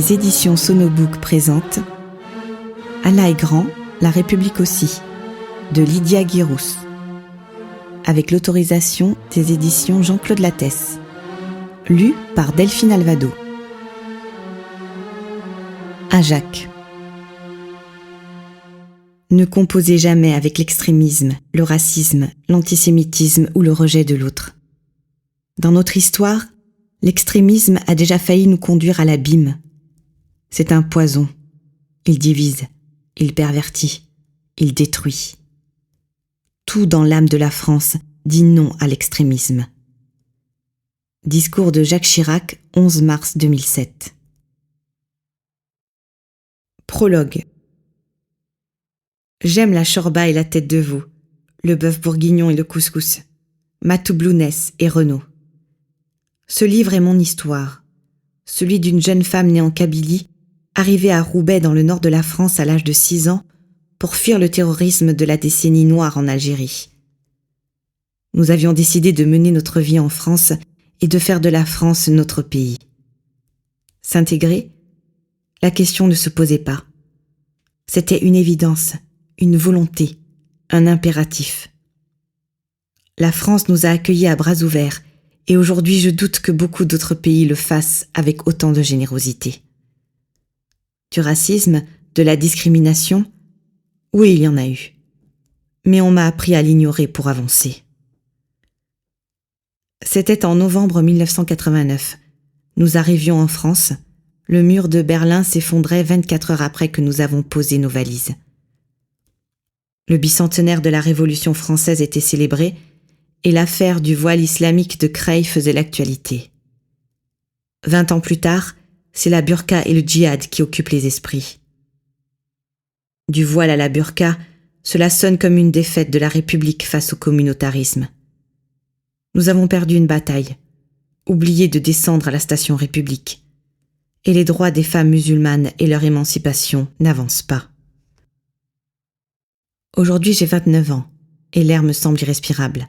Les éditions Sonobook présentent Allah est grand, la République aussi, de Lydia Guirous, avec l'autorisation des éditions Jean-Claude Lattès, lu par Delphine Alvado. À Jacques. Ne composez jamais avec l'extrémisme, le racisme, l'antisémitisme ou le rejet de l'autre. Dans notre histoire, l'extrémisme a déjà failli nous conduire à l'abîme. C'est un poison. Il divise, il pervertit, il détruit. Tout dans l'âme de la France dit non à l'extrémisme. Discours de Jacques Chirac, 11 mars 2007. Prologue. J'aime la chorba et la tête de veau, le bœuf bourguignon et le couscous, Matou Blounès et Renaud. Ce livre est mon histoire, celui d'une jeune femme née en Kabylie, arrivée à Roubaix dans le nord de la France à l'âge de 6 ans pour fuir le terrorisme de la décennie noire en Algérie. Nous avions décidé de mener notre vie en France et de faire de la France notre pays. S'intégrer? La question ne se posait pas. C'était une évidence, une volonté, un impératif. La France nous a accueillis à bras ouverts et aujourd'hui je doute que beaucoup d'autres pays le fassent avec autant de générosité. Du racisme, de la discrimination, oui, il y en a eu. Mais on m'a appris à l'ignorer pour avancer. C'était en novembre 1989. Nous arrivions en France. Le mur de Berlin s'effondrait 24 heures après que nous avons posé nos valises. Le bicentenaire de la Révolution française était célébré et l'affaire du voile islamique de Creil faisait l'actualité. 20 ans plus tard, c'est la burqa et le djihad qui occupent les esprits. Du voile à la burqa, cela sonne comme une défaite de la République face au communautarisme. Nous avons perdu une bataille, oublié de descendre à la station République, et les droits des femmes musulmanes et leur émancipation n'avancent pas. Aujourd'hui, j'ai 29 ans, et l'air me semble irrespirable.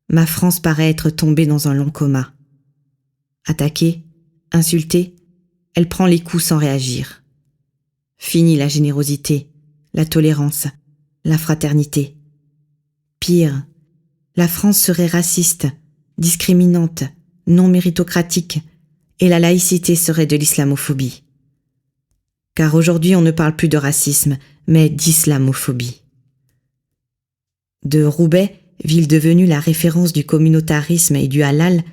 Ma France paraît être tombée dans un long coma. Attaquée, insultée, elle prend les coups sans réagir. Fini la générosité, la tolérance, la fraternité. Pire, la France serait raciste, discriminante, non méritocratique, et la laïcité serait de l'islamophobie. Car aujourd'hui on ne parle plus de racisme, mais d'islamophobie. De Roubaix, ville devenue la référence du communautarisme et du halal,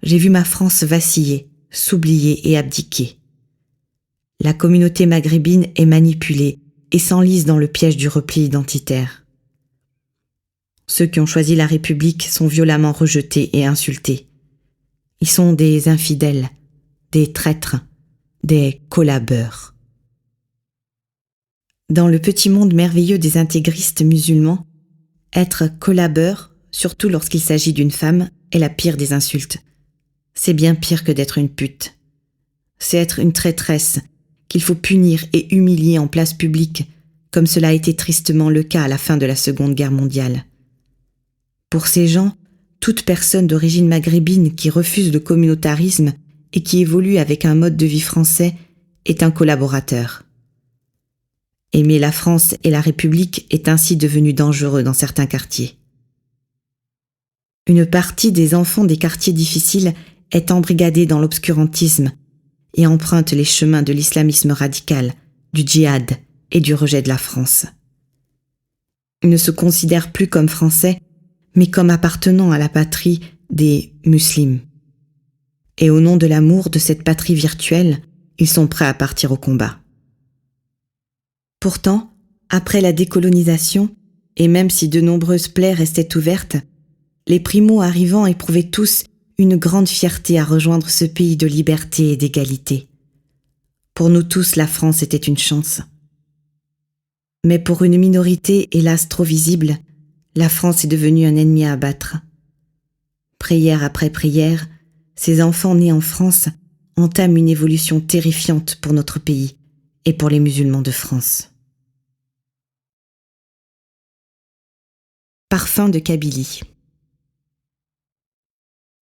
j'ai vu ma France vaciller, s'oublier et abdiquer. La communauté maghrébine est manipulée et s'enlise dans le piège du repli identitaire. Ceux qui ont choisi la République sont violemment rejetés et insultés. Ils sont des infidèles, des traîtres, des collabeurs. Dans le petit monde merveilleux des intégristes musulmans, être collabeur, surtout lorsqu'il s'agit d'une femme, est la pire des insultes. C'est bien pire que d'être une pute. C'est être une traîtresse qu'il faut punir et humilier en place publique, comme cela a été tristement le cas à la fin de la Seconde Guerre mondiale. Pour ces gens, toute personne d'origine maghrébine qui refuse le communautarisme et qui évolue avec un mode de vie français est un collaborateur. Aimer la France et la République est ainsi devenu dangereux dans certains quartiers. Une partie des enfants des quartiers difficiles est embrigadée dans l'obscurantisme et emprunte les chemins de l'islamisme radical, du djihad et du rejet de la France. Ils ne se considèrent plus comme français, mais comme appartenant à la patrie des musulmans. Et au nom de l'amour de cette patrie virtuelle, ils sont prêts à partir au combat. Pourtant, après la décolonisation, et même si de nombreuses plaies restaient ouvertes, les primo-arrivants éprouvaient tous une grande fierté à rejoindre ce pays de liberté et d'égalité. Pour nous tous, la France était une chance. Mais pour une minorité, hélas trop visible, la France est devenue un ennemi à abattre. Prière après prière, ces enfants nés en France entament une évolution terrifiante pour notre pays et pour les musulmans de France. Parfum de Kabylie.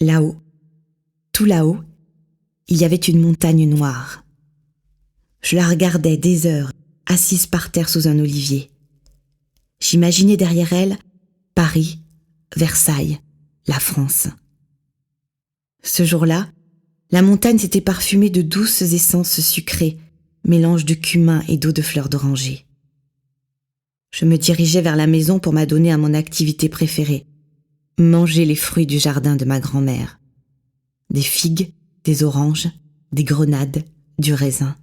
Là-haut, tout là-haut, il y avait une montagne noire, Je la regardais des heures, assise par terre sous un olivier. J'imaginais derrière elle Paris, Versailles, la France. Ce jour-là, la montagne s'était parfumée de douces essences sucrées, mélange de cumin et d'eau de fleurs d'oranger. Je me dirigeais vers la maison pour m'adonner à mon activité préférée, manger les fruits du jardin de ma grand-mère. Des figues, des oranges, des grenades, du raisin.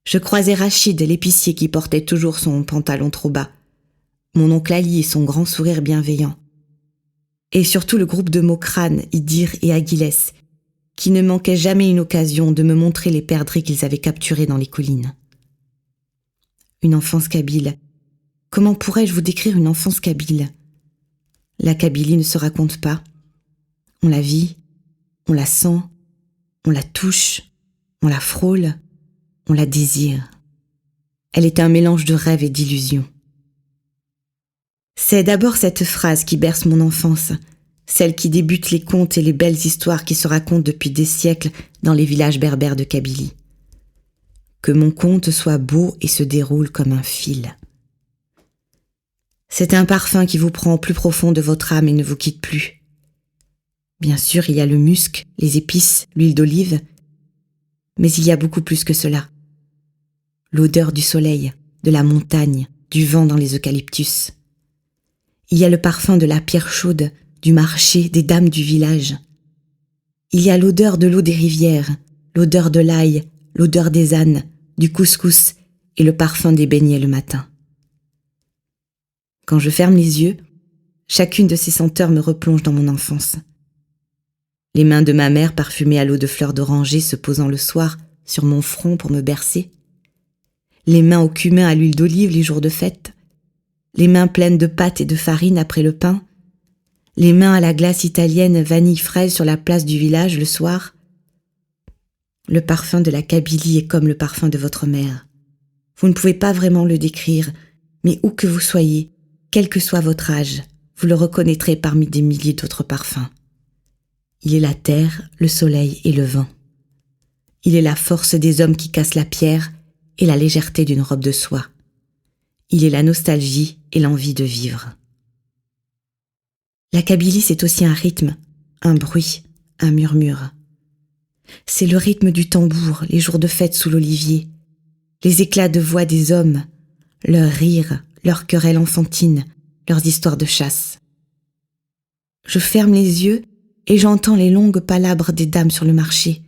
Je croisais Rachid, l'épicier qui portait toujours son pantalon trop bas, mon oncle Ali et son grand sourire bienveillant, et surtout le groupe de Mokrane, Idir et Aguilès, qui ne manquaient jamais une occasion de me montrer les perdrix qu'ils avaient capturés dans les collines. Une enfance kabyle. Comment pourrais-je vous décrire une enfance kabyle ? La Kabylie ne se raconte pas. On la vit, on la sent, on la touche, on la frôle, on la désire. Elle est un mélange de rêve et d'illusion. C'est d'abord cette phrase qui berce mon enfance, celle qui débute les contes et les belles histoires qui se racontent depuis des siècles dans les villages berbères de Kabylie. Que mon conte soit beau et se déroule comme un fil. C'est un parfum qui vous prend au plus profond de votre âme et ne vous quitte plus. Bien sûr, il y a le musc, les épices, l'huile d'olive, mais il y a beaucoup plus que cela. L'odeur du soleil, de la montagne, du vent dans les eucalyptus. Il y a le parfum de la pierre chaude, du marché, des dames du village. Il y a l'odeur de l'eau des rivières, l'odeur de l'ail, l'odeur des ânes, du couscous et le parfum des beignets le matin. Quand je ferme les yeux, chacune de ces senteurs me replonge dans mon enfance. Les mains de ma mère parfumées à l'eau de fleurs d'oranger se posant le soir sur mon front pour me bercer. Les mains au cumin à l'huile d'olive les jours de fête. Les mains pleines de pâte et de farine après le pain. Les mains à la glace italienne vanille-fraise sur la place du village le soir. Le parfum de la Kabylie est comme le parfum de votre mère. Vous ne pouvez pas vraiment le décrire, mais où que vous soyez, quel que soit votre âge, vous le reconnaîtrez parmi des milliers d'autres parfums. Il est la terre, le soleil et le vent. Il est la force des hommes qui cassent la pierre et la légèreté d'une robe de soie. Il est la nostalgie et l'envie de vivre. La Kabylie, c'est aussi un rythme, un bruit, un murmure. C'est le rythme du tambour, les jours de fête sous l'olivier, les éclats de voix des hommes, leurs rires, leurs querelles enfantines, leurs histoires de chasse. Je ferme les yeux et j'entends les longues palabres des dames sur le marché,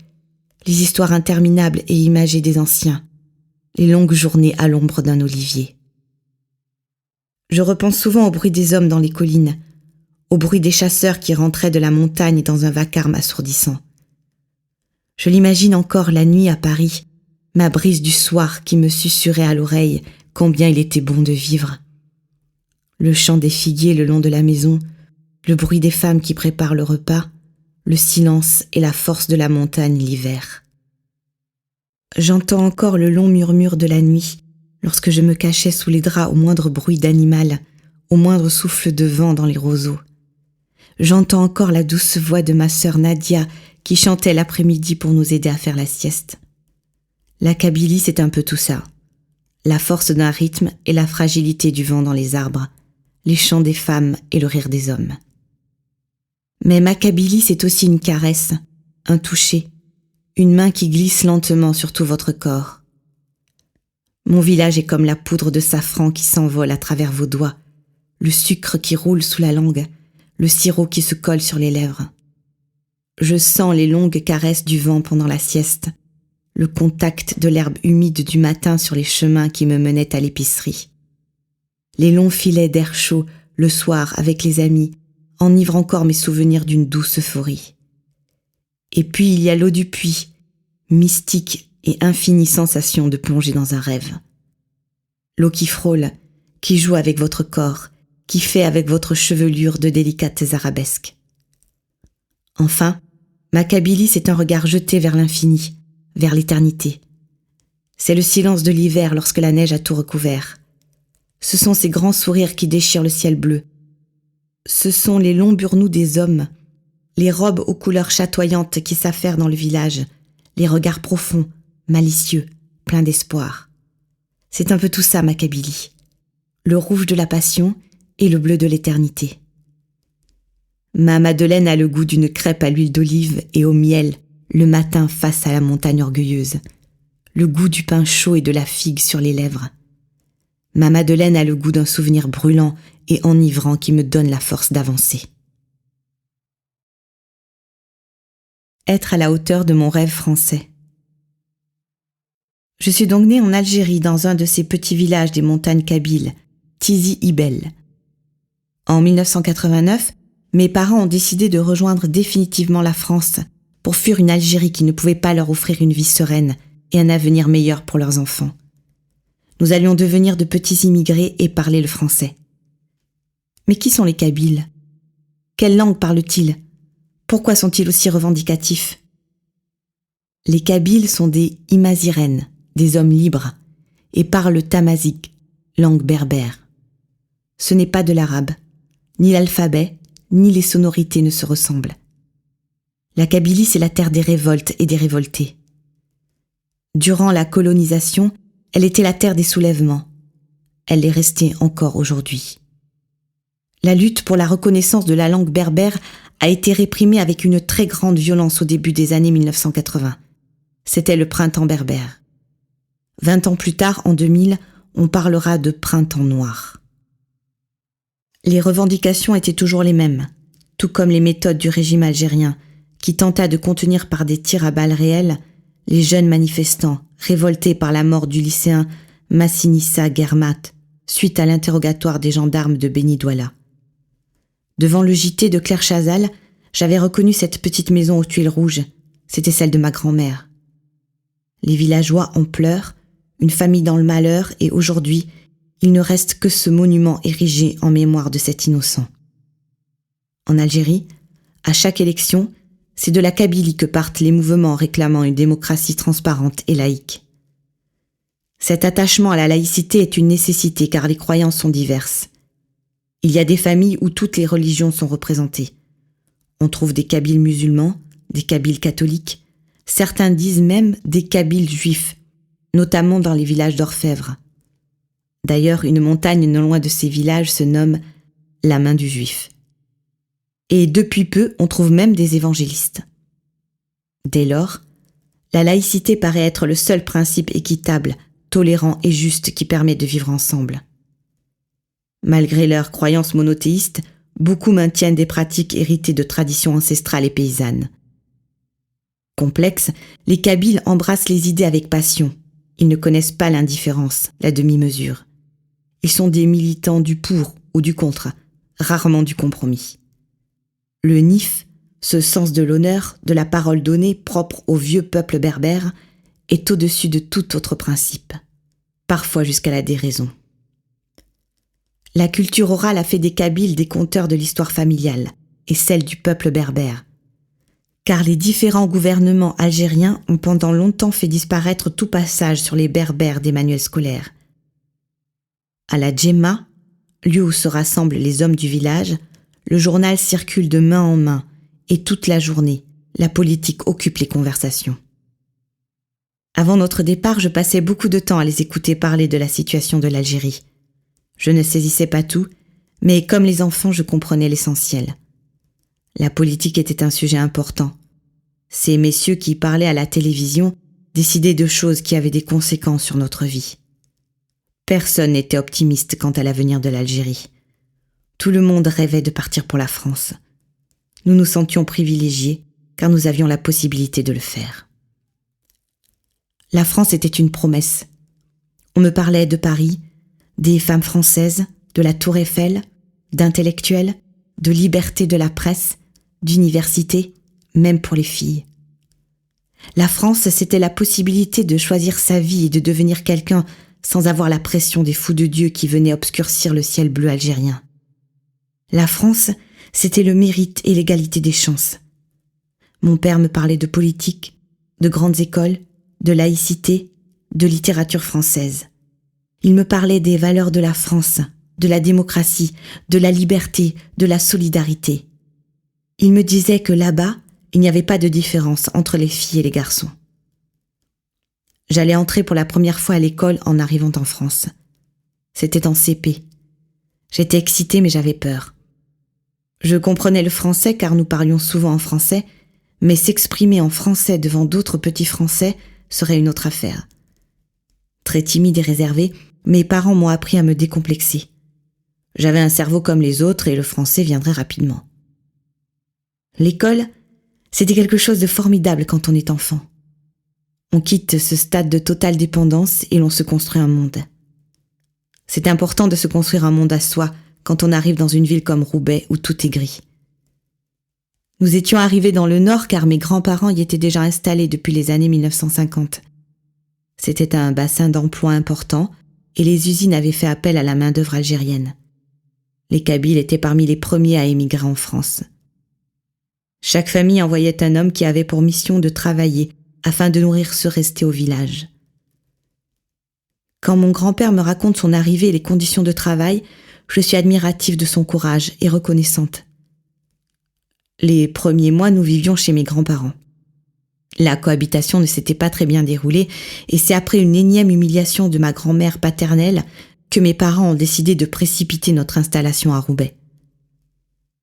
les histoires interminables et imagées des anciens, les longues journées à l'ombre d'un olivier. Je repense souvent au bruit des hommes dans les collines, au bruit des chasseurs qui rentraient de la montagne dans un vacarme assourdissant. Je l'imagine encore la nuit à Paris, ma brise du soir qui me susurrait à l'oreille combien il était bon de vivre. Le chant des figuiers le long de la maison, le bruit des femmes qui préparent le repas, le silence et la force de la montagne l'hiver. J'entends encore le long murmure de la nuit, lorsque je me cachais sous les draps au moindre bruit d'animal, au moindre souffle de vent dans les roseaux. J'entends encore la douce voix de ma sœur Nadia qui chantait l'après-midi pour nous aider à faire la sieste. La Kabylie, c'est un peu tout ça. La force d'un rythme et la fragilité du vent dans les arbres, les chants des femmes et le rire des hommes. Mais ma Kabylie, c'est aussi une caresse, un toucher, une main qui glisse lentement sur tout votre corps. Mon village est comme la poudre de safran qui s'envole à travers vos doigts, le sucre qui roule sous la langue, le sirop qui se colle sur les lèvres. Je sens les longues caresses du vent pendant la sieste, le contact de l'herbe humide du matin sur les chemins qui me menaient à l'épicerie. Les longs filets d'air chaud, le soir, avec les amis, enivrent encore mes souvenirs d'une douce euphorie. Et puis il y a l'eau du puits, mystique et infinie sensation de plonger dans un rêve. L'eau qui frôle, qui joue avec votre corps, qui fait avec votre chevelure de délicates arabesques. Enfin, ma Kabylie, c'est un regard jeté vers l'infini, vers l'éternité. C'est le silence de l'hiver lorsque la neige a tout recouvert. Ce sont ces grands sourires qui déchirent le ciel bleu. Ce sont les longs burnous des hommes, les robes aux couleurs chatoyantes qui s'affairent dans le village, les regards profonds, malicieux, plein d'espoir. C'est un peu tout ça ma Kabylie. Le rouge de la passion et le bleu de l'éternité. Ma Madeleine a le goût d'une crêpe à l'huile d'olive et au miel le matin face à la montagne orgueilleuse. Le goût du pain chaud et de la figue sur les lèvres. Ma Madeleine a le goût d'un souvenir brûlant et enivrant qui me donne la force d'avancer. Être à la hauteur de mon rêve français. Je suis donc née en Algérie dans un de ces petits villages des montagnes kabyles, Tizi Ibel. En 1989, mes parents ont décidé de rejoindre définitivement la France pour fuir une Algérie qui ne pouvait pas leur offrir une vie sereine et un avenir meilleur pour leurs enfants. Nous allions devenir de petits immigrés et parler le français. Mais qui sont les Kabyles ? Quelle langue parlent-ils ? Pourquoi sont-ils aussi revendicatifs ? Les Kabyles sont des Imazirènes, des hommes libres, et parlent tamazight, langue berbère. Ce n'est pas de l'arabe, ni l'alphabet, ni les sonorités ne se ressemblent. La Kabylie, c'est la terre des révoltes et des révoltés. Durant la colonisation, elle était la terre des soulèvements. Elle est restée encore aujourd'hui. La lutte pour la reconnaissance de la langue berbère a été réprimée avec une très grande violence au début des années 1980. C'était le printemps berbère. 20 ans plus tard, en 2000, on parlera de printemps noir. Les revendications étaient toujours les mêmes, tout comme les méthodes du régime algérien, qui tenta de contenir par des tirs à balles réelles les jeunes manifestants révoltés par la mort du lycéen Massinissa Guermat suite à l'interrogatoire des gendarmes de Beni Douala. Devant le JT de Claire Chazal, j'avais reconnu cette petite maison aux tuiles rouges. C'était celle de ma grand-mère. Les villageois en pleurent, une famille dans le malheur, et aujourd'hui, il ne reste que ce monument érigé en mémoire de cet innocent. En Algérie, à chaque élection, c'est de la Kabylie que partent les mouvements réclamant une démocratie transparente et laïque. Cet attachement à la laïcité est une nécessité car les croyances sont diverses. Il y a des familles où toutes les religions sont représentées. On trouve des Kabyles musulmans, des Kabyles catholiques, certains disent même des Kabyles juifs, notamment dans les villages d'orfèvres. D'ailleurs, une montagne non loin de ces villages se nomme la main du juif. Et depuis peu, on trouve même des évangélistes. Dès lors, la laïcité paraît être le seul principe équitable, tolérant et juste qui permet de vivre ensemble. Malgré leurs croyances monothéistes, beaucoup maintiennent des pratiques héritées de traditions ancestrales et paysannes. Complexes, les Kabyles embrassent les idées avec passion. Ils ne connaissent pas l'indifférence, la demi-mesure. Ils sont des militants du pour ou du contre, rarement du compromis. Le nif, ce sens de l'honneur, de la parole donnée propre au vieux peuple berbère, est au-dessus de tout autre principe, parfois jusqu'à la déraison. La culture orale a fait des Kabyles des conteurs de l'histoire familiale et celle du peuple berbère, car les différents gouvernements algériens ont pendant longtemps fait disparaître tout passage sur les berbères des manuels scolaires. À la Djemma, lieu où se rassemblent les hommes du village, le journal circule de main en main et toute la journée, la politique occupe les conversations. Avant notre départ, je passais beaucoup de temps à les écouter parler de la situation de l'Algérie. Je ne saisissais pas tout, mais comme les enfants, je comprenais l'essentiel. La politique était un sujet important. Ces messieurs qui parlaient à la télévision décidaient de choses qui avaient des conséquences sur notre vie. Personne n'était optimiste quant à l'avenir de l'Algérie. Tout le monde rêvait de partir pour la France. Nous nous sentions privilégiés car nous avions la possibilité de le faire. La France était une promesse. On me parlait de Paris, des femmes françaises, de la Tour Eiffel, d'intellectuels, de liberté de la presse, d'université, même pour les filles. La France, c'était la possibilité de choisir sa vie et de devenir quelqu'un sans avoir la pression des fous de Dieu qui venaient obscurcir le ciel bleu algérien. La France, c'était le mérite et l'égalité des chances. Mon père me parlait de politique, de grandes écoles, de laïcité, de littérature française. Il me parlait des valeurs de la France, de la démocratie, de la liberté, de la solidarité. Il me disait que là-bas, il n'y avait pas de différence entre les filles et les garçons. J'allais entrer pour la première fois à l'école en arrivant en France. C'était en CP. J'étais excitée mais j'avais peur. Je comprenais le français car nous parlions souvent en français, mais s'exprimer en français devant d'autres petits français serait une autre affaire. Très timide et réservée, mes parents m'ont appris à me décomplexer. J'avais un cerveau comme les autres et le français viendrait rapidement. L'école, c'était quelque chose de formidable quand on est enfant. On quitte ce stade de totale dépendance et l'on se construit un monde. C'est important de se construire un monde à soi quand on arrive dans une ville comme Roubaix où tout est gris. Nous étions arrivés dans le nord car mes grands-parents y étaient déjà installés depuis les années 1950. C'était un bassin d'emploi important et les usines avaient fait appel à la main-d'œuvre algérienne. Les Kabyles étaient parmi les premiers à émigrer en France. Chaque famille envoyait un homme qui avait pour mission de travailler afin de nourrir ceux restés au village. Quand mon grand-père me raconte son arrivée et les conditions de travail, je suis admirative de son courage et reconnaissante. Les premiers mois, nous vivions chez mes grands-parents. La cohabitation ne s'était pas très bien déroulée et c'est après une énième humiliation de ma grand-mère paternelle que mes parents ont décidé de précipiter notre installation à Roubaix.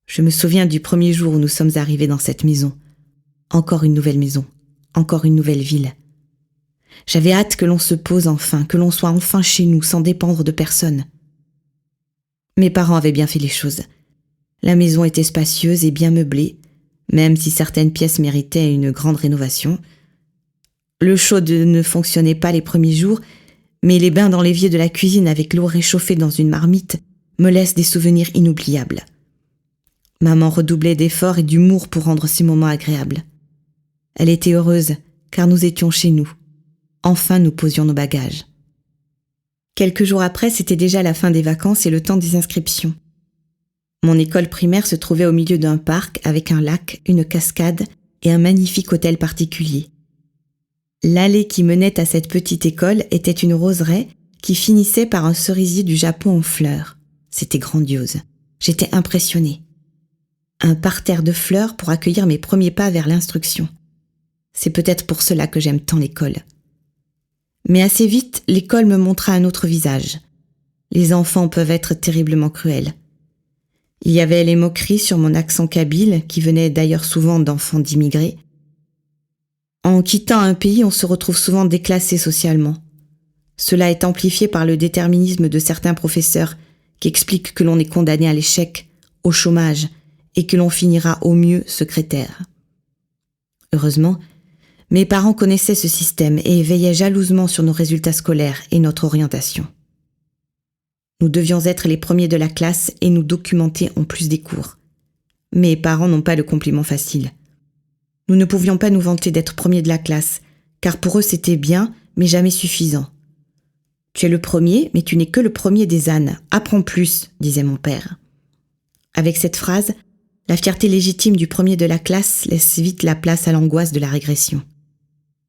Je me souviens du premier jour où nous sommes arrivés dans cette maison. Encore une nouvelle maison, encore une nouvelle ville. J'avais hâte que l'on se pose enfin, que l'on soit enfin chez nous sans dépendre de personne. Mes parents avaient bien fait les choses. La maison était spacieuse et bien meublée, même si certaines pièces méritaient une grande rénovation. Le chaude ne fonctionnait pas les premiers jours, mais les bains dans l'évier de la cuisine avec l'eau réchauffée dans une marmite me laissent des souvenirs inoubliables. Maman redoublait d'efforts et d'humour pour rendre ces moments agréables. Elle était heureuse, car nous étions chez nous. Enfin, nous posions nos bagages. Quelques jours après, c'était déjà la fin des vacances et le temps des inscriptions. Mon école primaire se trouvait au milieu d'un parc avec un lac, une cascade et un magnifique hôtel particulier. L'allée qui menait à cette petite école était une roseraie qui finissait par un cerisier du Japon en fleurs. C'était grandiose. J'étais impressionnée. Un parterre de fleurs pour accueillir mes premiers pas vers l'instruction. C'est peut-être pour cela que j'aime tant l'école. Mais assez vite, l'école me montra un autre visage. Les enfants peuvent être terriblement cruels. Il y avait les moqueries sur mon accent kabyle, qui venait d'ailleurs souvent d'enfants d'immigrés. En quittant un pays, on se retrouve souvent déclassé socialement. Cela est amplifié par le déterminisme de certains professeurs qui expliquent que l'on est condamné à l'échec, au chômage, et que l'on finira au mieux secrétaire. Heureusement, mes parents connaissaient ce système et veillaient jalousement sur nos résultats scolaires et notre orientation. Nous devions être les premiers de la classe et nous documenter en plus des cours. Mes parents n'ont pas le compliment facile. Nous ne pouvions pas nous vanter d'être premiers de la classe, car pour eux c'était bien, mais jamais suffisant. « Tu es le premier, mais tu n'es que le premier des ânes. Apprends plus », disait mon père. Avec cette phrase, la fierté légitime du premier de la classe laisse vite la place à l'angoisse de la régression.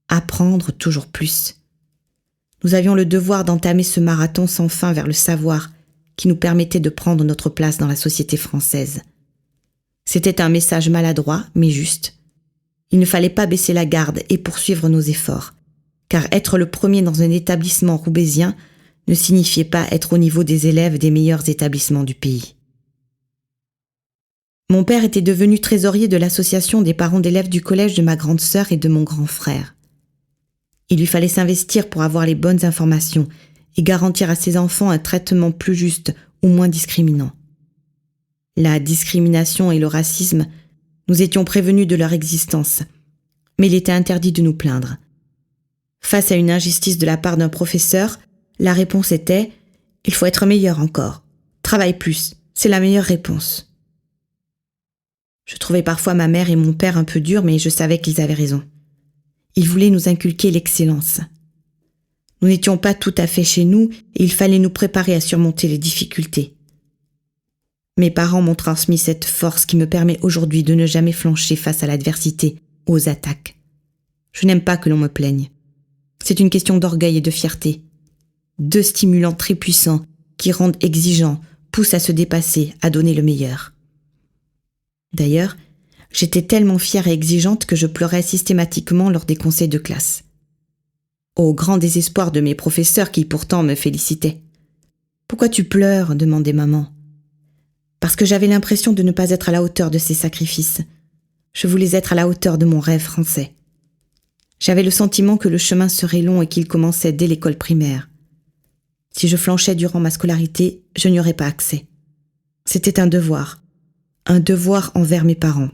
Apprendre toujours plus. Nous avions le devoir d'entamer ce marathon sans fin vers le savoir qui nous permettait de prendre notre place dans la société française. C'était un message maladroit, mais juste. Il ne fallait pas baisser la garde et poursuivre nos efforts, car être le premier dans un établissement roubaisien ne signifiait pas être au niveau des élèves des meilleurs établissements du pays. Mon père était devenu trésorier de l'association des parents d'élèves du collège de ma grande sœur et de mon grand frère. Il lui fallait s'investir pour avoir les bonnes informations et garantir à ses enfants un traitement plus juste ou moins discriminant. La discrimination et le racisme, nous étions prévenus de leur existence, mais il était interdit de nous plaindre. Face à une injustice de la part d'un professeur, la réponse était « Il faut être meilleur encore. Travaille plus, c'est la meilleure réponse. » Je trouvais parfois ma mère et mon père un peu durs, mais je savais qu'ils avaient raison. Ils voulaient nous inculquer l'excellence. Nous n'étions pas tout à fait chez nous et il fallait nous préparer à surmonter les difficultés. Mes parents m'ont transmis cette force qui me permet aujourd'hui de ne jamais flancher face à l'adversité, aux attaques. Je n'aime pas que l'on me plaigne. C'est une question d'orgueil et de fierté. Deux stimulants très puissants qui rendent exigeants, poussent à se dépasser, à donner le meilleur. D'ailleurs, j'étais tellement fière et exigeante que je pleurais systématiquement lors des conseils de classe. au grand désespoir de mes professeurs qui pourtant me félicitaient. « Pourquoi tu pleures ?» demandait maman. Parce que j'avais l'impression de ne pas être à la hauteur de ces sacrifices. Je voulais être à la hauteur de mon rêve français. J'avais le sentiment que le chemin serait long et qu'il commençait dès l'école primaire. Si je flanchais durant ma scolarité, je n'y aurais pas accès. C'était un devoir envers mes parents,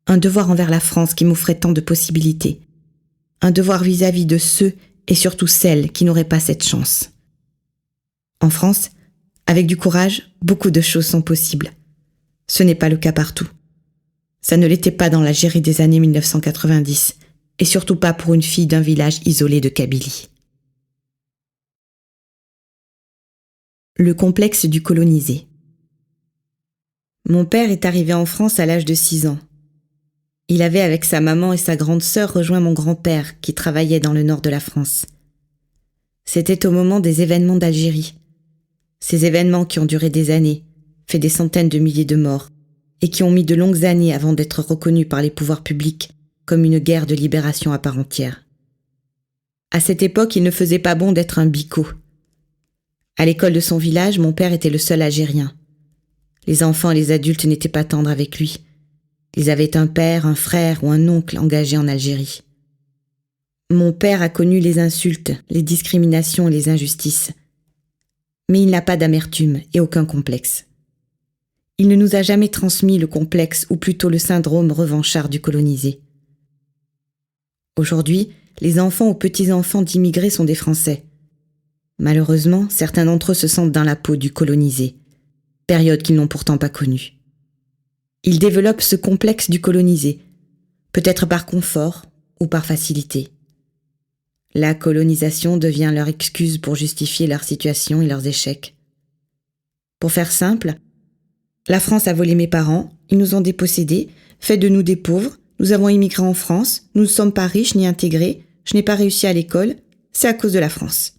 un devoir envers la France qui m'offrait tant de possibilités, un devoir vis-à-vis de ceux et surtout celles qui n'auraient pas cette chance. En France, avec du courage, beaucoup de choses sont possibles. Ce n'est pas le cas partout. Ça ne l'était pas dans l'Algérie des années 1990, et surtout pas pour une fille d'un village isolé de Kabylie. Le complexe du colonisé. Mon père est arrivé en France à l'âge de 6 ans. Il avait avec sa maman et sa grande sœur rejoint mon grand-père qui travaillait dans le nord de la France. C'était au moment des événements d'Algérie. Ces événements qui ont duré des années, fait des centaines de milliers de morts, et qui ont mis de longues années avant d'être reconnus par les pouvoirs publics comme une guerre de libération à part entière. À cette époque, il ne faisait pas bon d'être un bico. À l'école de son village, mon père était le seul Algérien. Les enfants et les adultes n'étaient pas tendres avec lui. Ils avaient un père, un frère ou un oncle engagé en Algérie. Mon père a connu les insultes, les discriminations et les injustices. Mais il n'a pas d'amertume et aucun complexe. Il ne nous a jamais transmis le complexe ou plutôt le syndrome revanchard du colonisé. Aujourd'hui, les enfants ou petits-enfants d'immigrés sont des Français. Malheureusement, certains d'entre eux se sentent dans la peau du colonisé, période qu'ils n'ont pourtant pas connue. Ils développent ce complexe du colonisé, peut-être par confort ou par facilité. La colonisation devient leur excuse pour justifier leur situation et leurs échecs. Pour faire simple, la France a volé mes parents, ils nous ont dépossédés, fait de nous des pauvres, nous avons immigré en France, nous ne sommes pas riches ni intégrés, je n'ai pas réussi à l'école, c'est à cause de la France.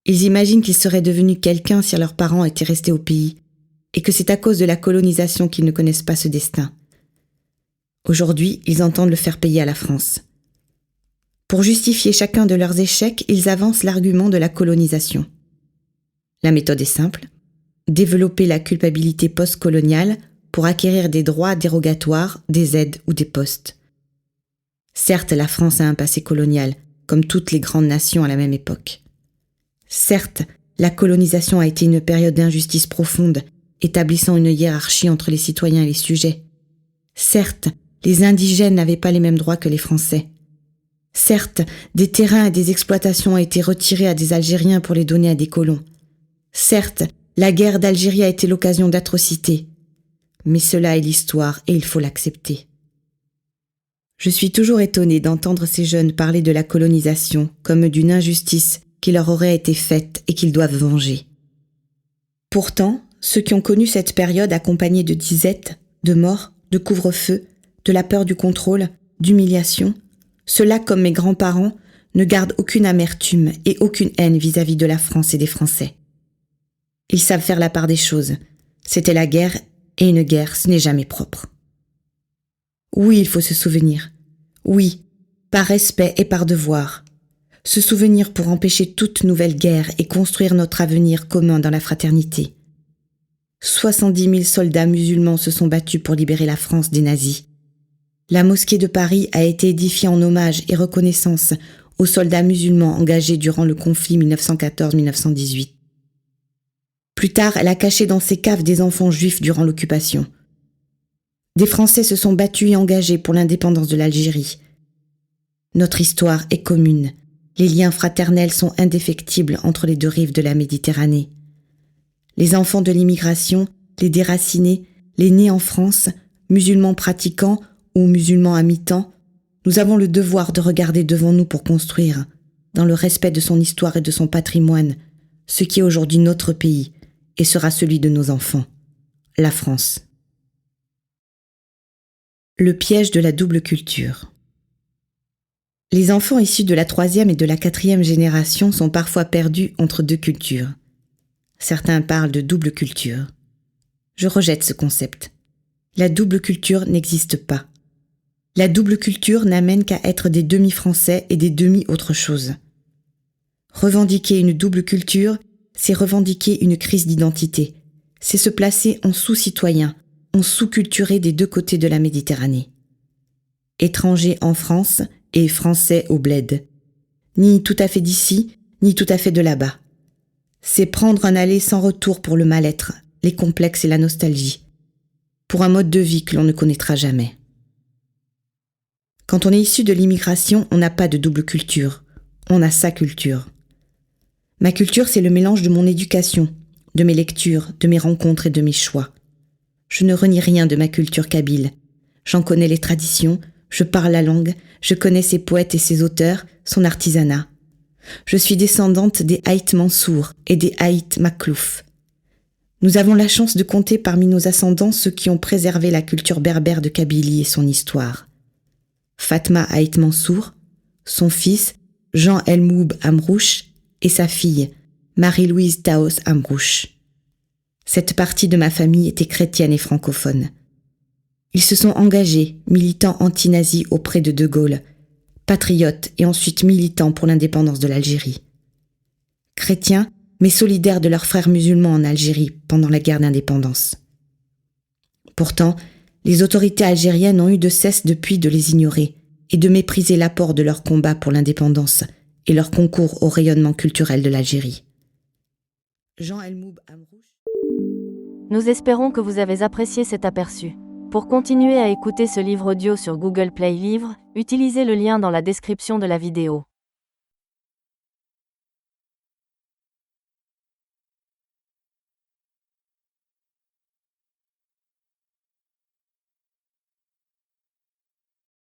Ils imaginent qu'ils seraient devenus quelqu'un si leurs parents étaient restés au pays, et que c'est à cause de la colonisation qu'ils ne connaissent pas ce destin. Aujourd'hui, ils entendent le faire payer à la France. Pour justifier chacun de leurs échecs, ils avancent l'argument de la colonisation. La méthode est simple, développer la culpabilité post-coloniale pour acquérir des droits dérogatoires, des aides ou des postes. Certes, la France a un passé colonial, comme toutes les grandes nations à la même époque. Certes, la colonisation a été une période d'injustice profonde, établissant une hiérarchie entre les citoyens et les sujets. Certes, les indigènes n'avaient pas les mêmes droits que les Français. Certes, des terrains et des exploitations ont été retirés à des Algériens pour les donner à des colons. Certes, la guerre d'Algérie a été l'occasion d'atrocités. Mais cela est l'histoire et il faut l'accepter. Je suis toujours étonnée d'entendre ces jeunes parler de la colonisation comme d'une injustice qui leur aurait été faite et qu'ils doivent venger. Pourtant, ceux qui ont connu cette période accompagnée de disettes, de morts, de couvre-feu, de la peur du contrôle, d'humiliation, ceux-là, comme mes grands-parents, ne gardent aucune amertume et aucune haine vis-à-vis de la France et des Français. Ils savent faire la part des choses. C'était la guerre, et une guerre, ce n'est jamais propre. Oui, il faut se souvenir. Oui, par respect et par devoir. Se souvenir pour empêcher toute nouvelle guerre et construire notre avenir commun dans la fraternité. 70 000 soldats musulmans se sont battus pour libérer la France des nazis. La mosquée de Paris a été édifiée en hommage et reconnaissance aux soldats musulmans engagés durant le conflit 1914-1918. Plus tard, elle a caché dans ses caves des enfants juifs durant l'occupation. Des Français se sont battus et engagés pour l'indépendance de l'Algérie. Notre histoire est commune. Les liens fraternels sont indéfectibles entre les deux rives de la Méditerranée. Les enfants de l'immigration, les déracinés, les nés en France, musulmans pratiquants ou musulmans à mi-temps, nous avons le devoir de regarder devant nous pour construire, dans le respect de son histoire et de son patrimoine, ce qui est aujourd'hui notre pays et sera celui de nos enfants, la France. Le piège de la double culture. Les enfants issus de la 3e et de la 4e génération sont parfois perdus entre deux cultures. Certains parlent de double culture. Je rejette ce concept. La double culture n'existe pas. La double culture n'amène qu'à être des demi-français et des demi-autre chose. Revendiquer une double culture, c'est revendiquer une crise d'identité. C'est se placer en sous-citoyen, en sous-culturé des deux côtés de la Méditerranée. Étranger en France et français au bled. Ni tout à fait d'ici, ni tout à fait de là-bas. C'est prendre un aller sans retour pour le mal-être, les complexes et la nostalgie. Pour un mode de vie que l'on ne connaîtra jamais. Quand on est issu de l'immigration, on n'a pas de double culture. On a sa culture. Ma culture, c'est le mélange de mon éducation, de mes lectures, de mes rencontres et de mes choix. Je ne renie rien de ma culture kabyle. J'en connais les traditions, je parle la langue, je connais ses poètes et ses auteurs, son artisanat. Je suis descendante des Haït Mansour et des Haït Maklouf. Nous avons la chance de compter parmi nos ascendants ceux qui ont préservé la culture berbère de Kabylie et son histoire. Fatma Haït Mansour, son fils Jean Elmoub Amrouche et sa fille Marie-Louise Taos Amrouche. Cette partie de ma famille était chrétienne et francophone. Ils se sont engagés, militants anti-nazis auprès de De Gaulle, patriotes et ensuite militants pour l'indépendance de l'Algérie. Chrétiens, mais solidaires de leurs frères musulmans en Algérie pendant la guerre d'indépendance. Pourtant, les autorités algériennes ont eu de cesse depuis de les ignorer et de mépriser l'apport de leur combat pour l'indépendance et leur concours au rayonnement culturel de l'Algérie. Jean Elmoub Amrouche. Nous espérons que vous avez apprécié cet aperçu. Pour continuer à écouter ce livre audio sur Google Play Livres, utilisez le lien dans la description de la vidéo.